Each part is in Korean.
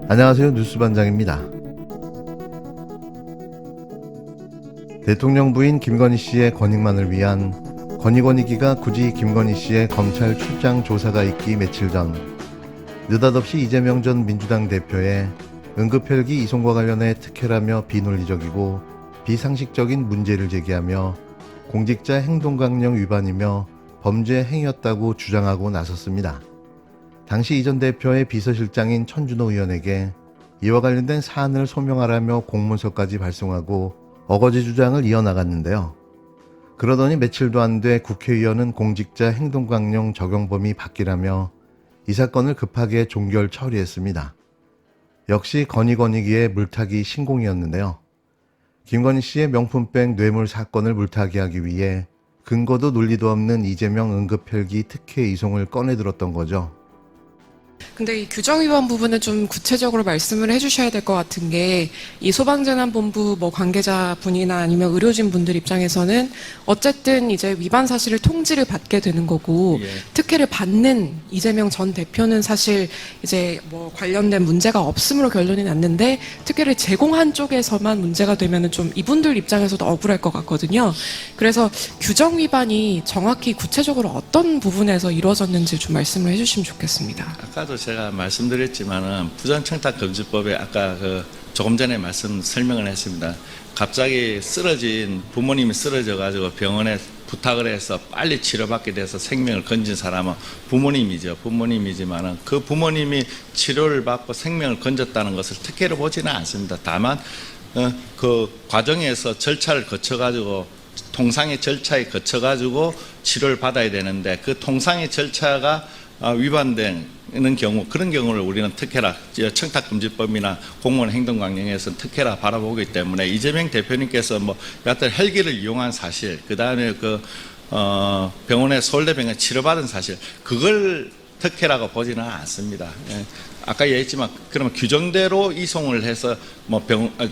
안녕하세요. 뉴스반장입니다. 대통령 부인 김건희 씨의 권익만을 위한 권익위기가 굳이 김건희 씨의 검찰 출장 조사가 있기 며칠 전 느닷없이 이재명 전 민주당 대표의 응급혈기 이송과 관련해 특혜라며 비논리적이고 비상식적인 문제를 제기하며 공직자 행동강령 위반이며 범죄 행위였다고 주장하고 나섰습니다. 당시 이 전 대표의 비서실장인 천준호 의원에게 이와 관련된 사안을 소명하라며 공문서까지 발송하고 어거지 주장을 이어나갔는데요. 그러더니 며칠도 안 돼 국회의원은 공직자 행동강령 적용 범위 바뀌라며 이 사건을 급하게 종결 처리했습니다. 역시 권익위기의 물타기 신공이었는데요. 김건희 씨의 명품백 뇌물 사건을 물타기하기 위해 근거도 논리도 없는 이재명 응급혈기 특혜 이송을 꺼내들었던 거죠. 근데 이 규정 위반 부분은 좀 구체적으로 말씀을 해주셔야 될 것 같은 게, 이 소방재난본부 관계자분이나 아니면 의료진 분들 입장에서는 어쨌든 이제 위반 사실을 통지를 받게 되는 거고, 특혜를 받는 이재명 전 대표는 사실 이제 관련된 문제가 없음으로 결론이 났는데, 특혜를 제공한 쪽에서만 문제가 되면은 좀 이분들 입장에서도 억울할 것 같거든요. 그래서 규정 위반이 정확히 구체적으로 어떤 부분에서 이루어졌는지 좀 말씀을 해주시면 좋겠습니다. 아까도 제가 말씀드렸지만은 부정청탁금지법에 아까 조금 전에 설명을 했습니다. 갑자기 부모님이 쓰러져 가지고 병원에 부탁을 해서 빨리 치료받게 돼서 생명을 건진 사람은 부모님이지만은 그 부모님이 치료를 받고 생명을 건졌다는 것을 특혜로 보지는 않습니다. 다만 그 과정에서 절차를 거쳐 가지고 통상의 절차에 거쳐 가지고 치료를 받아야 되는데, 그 통상의 절차가 위반되는 경우, 그런 경우를 우리는 특혜라, 청탁금지법이나 공무원 행동강령에서는 특혜라 바라보기 때문에, 이재명 대표님께서 여하튼 헬기를 이용한 사실, 그 다음에 병원에 서울대병원에 치료받은 사실, 그걸 특혜라고 보지는 않습니다. 아까 얘기했지만, 그러면 규정대로 이송을 해서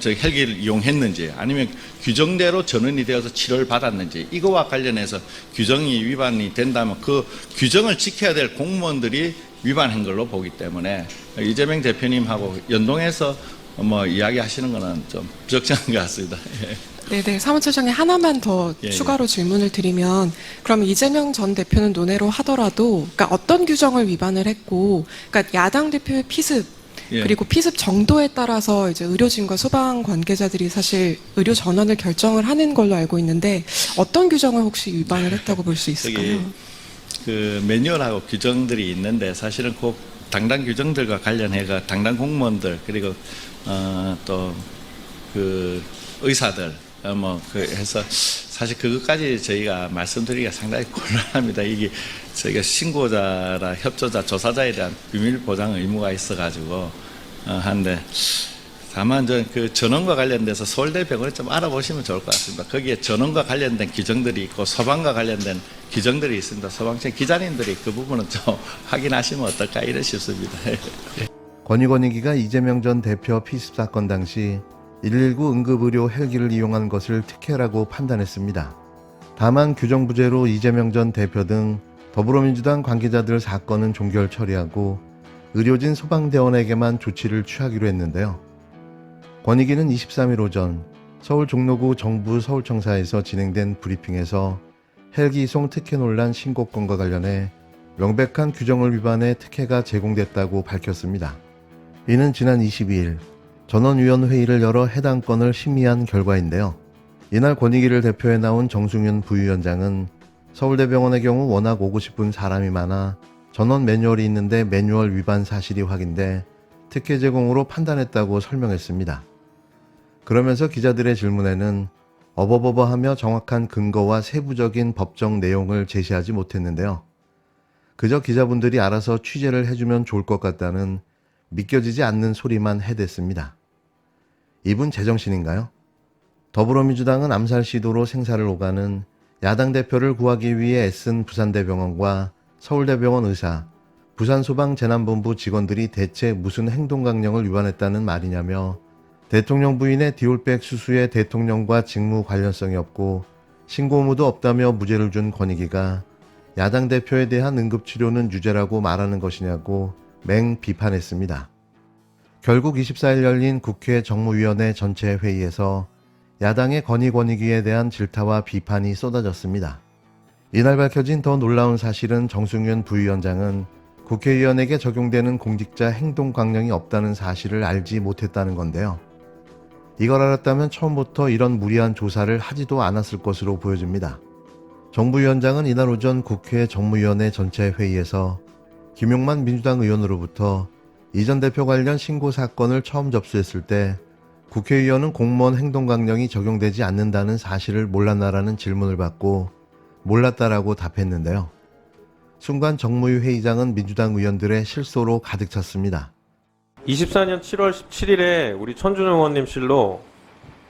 헬기를 이용했는지, 아니면 규정대로 전원이 되어서 치료를 받았는지, 이거와 관련해서 규정이 위반이 된다면 그 규정을 지켜야 될 공무원들이 위반한 걸로 보기 때문에, 이재명 대표님하고 연동해서 이야기하시는 거는 좀 부적절한 것 같습니다. 네네, 사무처장님 하나만 더 추가로 질문을 드리면, 그럼 이재명 전 대표는 논외로 하더라도, 그러니까 어떤 규정을 위반을 했고, 그러니까 야당 대표의 피습, 그리고 피습 정도에 따라서 이제 의료진과 소방 관계자들이 사실 의료 전환을 결정을 하는 걸로 알고 있는데, 어떤 규정을 혹시 위반을 했다고 볼 수 있을까요? 그 매뉴얼하고 규정들이 있는데, 사실은 그 당당 규정들과 관련해가 당당 공무원들, 그리고 또 그 의사들 해서 사실 그것까지 저희가 말씀드리기가 상당히 곤란합니다. 이게 저희가 신고자라 협조자, 조사자에 대한 비밀 보장 의무가 있어가지고 한데, 다만 그 전원과 관련돼서 서울대병원에 좀 알아보시면 좋을 것 같습니다. 거기에 전원과 관련된 규정들이 있고 소방과 관련된 규정들이 있습니다. 소방청 기자님들이 그 부분은 좀 확인하시면 어떨까 이런 싶습니다. 권익위기가 이재명 전 대표 피습 사건 당시 119 응급의료 헬기를 이용한 것을 특혜라고 판단했습니다. 다만 규정 부재로 이재명 전 대표 등 더불어민주당 관계자들 사건은 종결 처리하고 의료진 소방대원에게만 조치를 취하기로 했는데요. 권익위는 23일 오전 서울 종로구 정부 서울청사에서 진행된 브리핑에서 헬기 이송 특혜 논란 신고건과 관련해 명백한 규정을 위반해 특혜가 제공됐다고 밝혔습니다. 이는 지난 22일 전원위원회의를 열어 해당 건을 심의한 결과인데요. 이날 권익위를 대표해 나온 정승윤 부위원장은 서울대병원의 경우 워낙 오고 싶은 사람이 많아 전원 매뉴얼이 있는데 매뉴얼 위반 사실이 확인돼 특혜 제공으로 판단했다고 설명했습니다. 그러면서 기자들의 질문에는 어버버버하며 정확한 근거와 세부적인 법정 내용을 제시하지 못했는데요. 그저 기자분들이 알아서 취재를 해주면 좋을 것 같다는 믿겨지지 않는 소리만 해댔습니다. 이분 제정신인가요? 더불어민주당은 암살 시도로 생사를 오가는 야당 대표를 구하기 위해 애쓴 부산대병원과 서울대병원 의사, 부산소방재난본부 직원들이 대체 무슨 행동강령을 위반했다는 말이냐며 대통령 부인의 디올백 수수에 대통령과 직무 관련성이 없고 신고 의무도 없다며 무죄를 준 권익위가 야당 대표에 대한 응급치료는 유죄라고 말하는 것이냐고 맹 비판했습니다. 결국 24일 열린 국회 정무위원회 전체 회의에서 야당의 건의권익위에 대한 질타와 비판이 쏟아졌습니다. 이날 밝혀진 더 놀라운 사실은 정승윤 부위원장은 국회의원에게 적용되는 공직자 행동 강령이 없다는 사실을 알지 못했다는 건데요. 이걸 알았다면 처음부터 이런 무리한 조사를 하지도 않았을 것으로 보여집니다. 정부위원장은 이날 오전 국회 정무위원회 전체 회의에서 김용만 민주당 의원으로부터 이 전 대표 관련 신고 사건을 처음 접수했을 때 국회의원은 공무원 행동강령이 적용되지 않는다는 사실을 몰랐나라는 질문을 받고 몰랐다라고 답했는데요. 순간 정무위 회의장은 민주당 의원들의 실소로 가득 찼습니다. 24년 7월 17일에 우리 천준 의원님 실로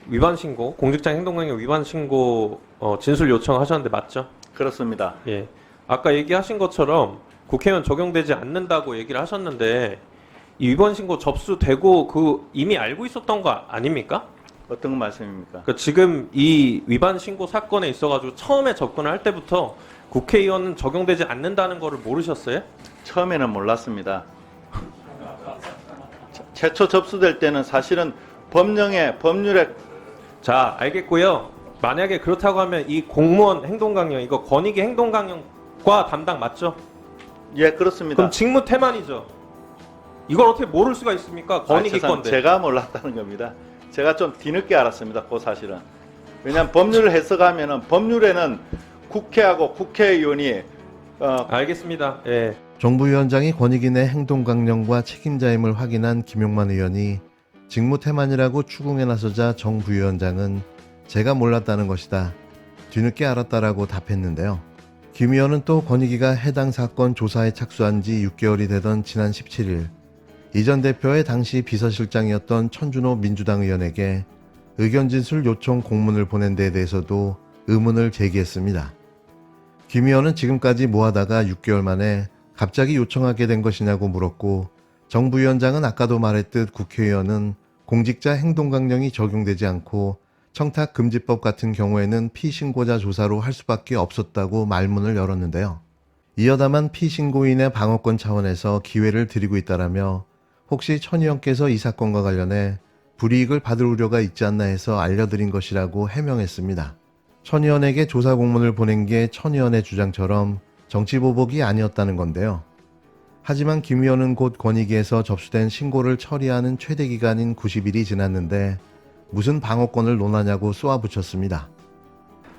위반 신고, 공직자 행동강령 위반 신고 진술 요청하셨는데 맞죠? 그렇습니다. 예. 아까 얘기하신 것처럼 국회의원 적용되지 않는다고 얘기를 하셨는데 이 위반 신고 접수되고 그 이미 알고 있었던 거 아닙니까? 어떤 말씀입니까? 그러니까 지금 이 위반 신고 사건에 있어가지고 처음에 접근을 할 때부터 국회의원은 적용되지 않는다는 거를 모르셨어요? 처음에는 몰랐습니다. 최초 접수될 때는 사실은 법률에 자, 알겠고요. 만약에 그렇다고 하면 이 공무원 행동강령, 이거 권익위 행동강령과 담당 맞죠? 예, 그렇습니다. 그럼 직무태만이죠. 이걸 어떻게 모를 수가 있습니까? 권익위 건데. 제가 몰랐다는 겁니다. 제가 좀 뒤늦게 알았습니다. 그 사실은. 왜냐하면 법률을 해석하면은 법률에는 국회하고 국회의원이 알겠습니다. 예. 정부위원장이 권익인의 행동강령과 책임자임을 확인한 김용만 의원이 직무태만이라고 추궁에 나서자 정 부위원장은 제가 몰랐다는 것이다. 뒤늦게 알았다라고 답했는데요. 김 의원은 또 권익위가 해당 사건 조사에 착수한 지 6개월이 되던 지난 17일 이 전 대표의 당시 비서실장이었던 천준호 민주당 의원에게 의견 진술 요청 공문을 보낸 데에 대해서도 의문을 제기했습니다. 김 의원은 지금까지 뭐하다가 6개월 만에 갑자기 요청하게 된 것이냐고 물었고 정 부위원장은 아까도 말했듯 국회의원은 공직자 행동강령이 적용되지 않고 청탁금지법 같은 경우에는 피신고자 조사로 할 수밖에 없었다고 말문을 열었는데요. 이어다만 피신고인의 방어권 차원에서 기회를 드리고 있다라며 혹시 천 의원께서 이 사건과 관련해 불이익을 받을 우려가 있지 않나 해서 알려드린 것이라고 해명했습니다. 천 의원에게 조사 공문을 보낸 게 천 의원의 주장처럼 정치보복이 아니었다는 건데요. 하지만 김 의원은 곧 권익위에서 접수된 신고를 처리하는 최대 기간인 90일이 지났는데 무슨 방어권을 논하냐고 쏘아붙였습니다.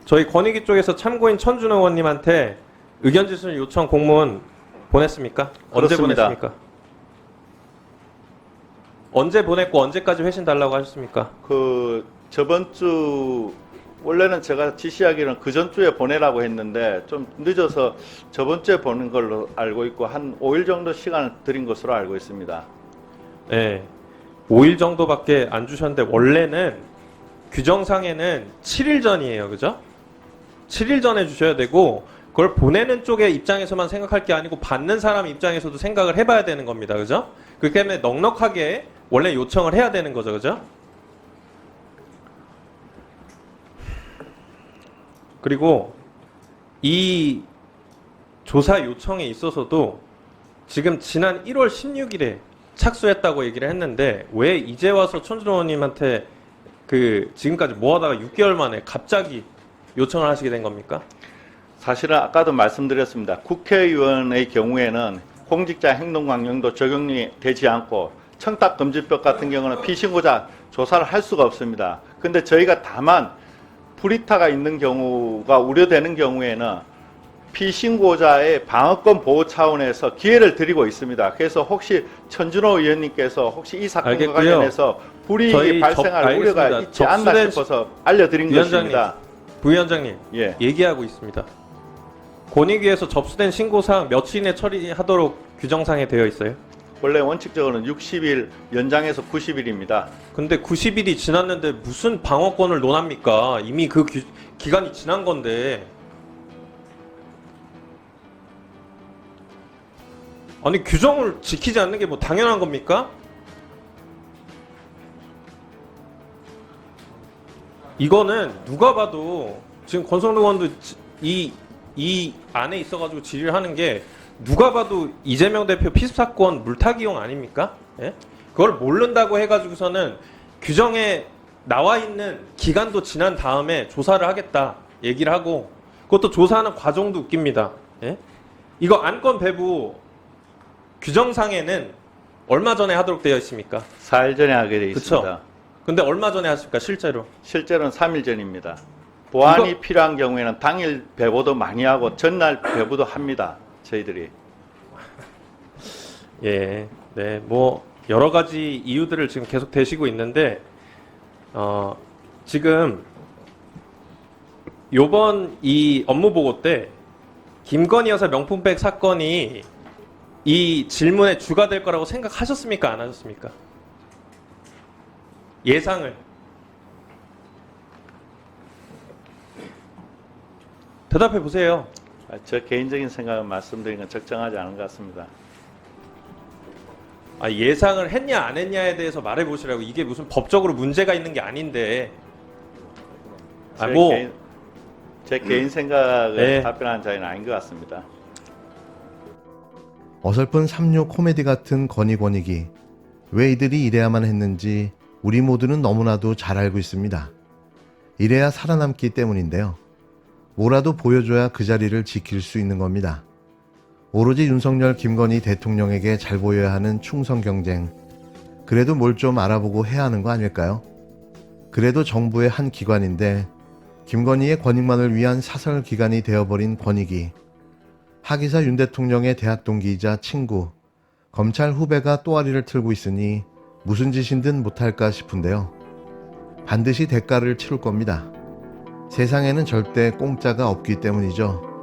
저희 권익위 쪽에서 참고인 천준 의원님한테 의견 진술 요청 공문 보냈습니까? 언제 그렇습니다. 보냈습니까? 언제 보냈고 언제까지 회신 달라고 하셨습니까? 저번 주 원래는 제가 지시하기로는 그 전주에 보내라고 했는데 좀 늦어서 저번 주에 보낸 걸로 알고 있고 한 5일 정도 시간을 드린 것으로 알고 있습니다. 네. 5일 정도밖에 안 주셨는데 원래는 규정상에는 7일 전이에요. 그죠? 7일 전에 주셔야 되고 그걸 보내는 쪽의 입장에서만 생각할 게 아니고 받는 사람 입장에서도 생각을 해봐야 되는 겁니다. 그죠? 그렇기 때문에 넉넉하게 원래 요청을 해야 되는 거죠. 그죠? 그리고 이 조사 요청에 있어서도 지금 지난 1월 16일에 착수했다고 얘기를 했는데 왜 이제 와서 천준 의원님한테 지금까지 뭐하다가 6개월 만에 갑자기 요청을 하시게 된 겁니까? 사실은 아까도 말씀드렸습니다. 국회의원의 경우에는 공직자 행동강령도 적용이 되지 않고 청탁금지법 같은 경우는 피신고자 조사를 할 수가 없습니다. 근데 저희가 다만 불이타가 있는 경우가 우려되는 경우에는 피신고자의 방어권 보호 차원에서 기회를 드리고 있습니다. 그래서 혹시 천준호 의원님께서 혹시 이 사건과 알겠고요. 관련해서 불이익이 발생할 우려가 알겠습니다. 있지 않나 싶어서 알려드린 것입니다. 부위원장님, 예. 얘기하고 있습니다. 권익위에서 접수된 신고사항 며칠 이내 처리하도록 규정상에 되어 있어요? 원래 원칙적으로는 60일 연장해서 90일입니다. 근데 90일이 지났는데 무슨 방어권을 논합니까? 이미 그 기간이 지난 건데. 아니 규정을 지키지 않는 게 뭐 당연한 겁니까? 이거는 누가 봐도 지금 권성동 의원도 이 안에 있어가지고 질의를 하는 게 누가 봐도 이재명 대표 피습 사건 물타기용 아닙니까? 예? 그걸 모른다고 해가지고서는 규정에 나와 있는 기간도 지난 다음에 조사를 하겠다 얘기를 하고, 그것도 조사하는 과정도 웃깁니다. 예? 이거 안건 배부 규정상에는 얼마 전에 하도록 되어 있습니까? 4일 전에 하게 돼 그쵸? 있습니다. 근데 얼마 전에 하십니까 실제로? 실제로는 3일 전입니다. 보안이 이거- 필요한 경우에는 당일 배부도 많이 하고 전날 배부도 합니다. 저희들이. 예, 네, 뭐 여러 가지 이유들을 지금 계속 대시고 있는데, 지금 요번 이 업무 보고 때 김건희 여사 명품백 사건이 이 질문의 주가 될 거라고 생각하셨습니까? 안 하셨습니까? 예상을. 대답해 보세요. 저 개인적인 생각은 말씀드린 건 적정하지 않은 것 같습니다. 예상을 했냐 안 했냐에 대해서 말해 보시라고. 이게 무슨 법적으로 문제가 있는 게 아닌데. 제 개인 생각을 네. 답변하는 자리는 아닌 것 같습니다. 어설픈 삼류 코미디 같은 권익. 왜 이들이 이래야만 했는지 우리 모두는 너무나도 잘 알고 있습니다. 이래야 살아남기 때문인데요. 뭐라도 보여줘야 그 자리를 지킬 수 있는 겁니다. 오로지 윤석열, 김건희 대통령에게 잘 보여야 하는 충성 경쟁. 그래도 뭘 좀 알아보고 해야 하는 거 아닐까요? 그래도 정부의 한 기관인데 김건희의 권익만을 위한 사설 기관이 되어버린 권익위. 하기사 윤 대통령의 대학 동기이자 친구, 검찰 후배가 또아리를 틀고 있으니 무슨 짓이든 못할까 싶은데요. 반드시 대가를 치를 겁니다. 세상에는 절대 공짜가 없기 때문이죠.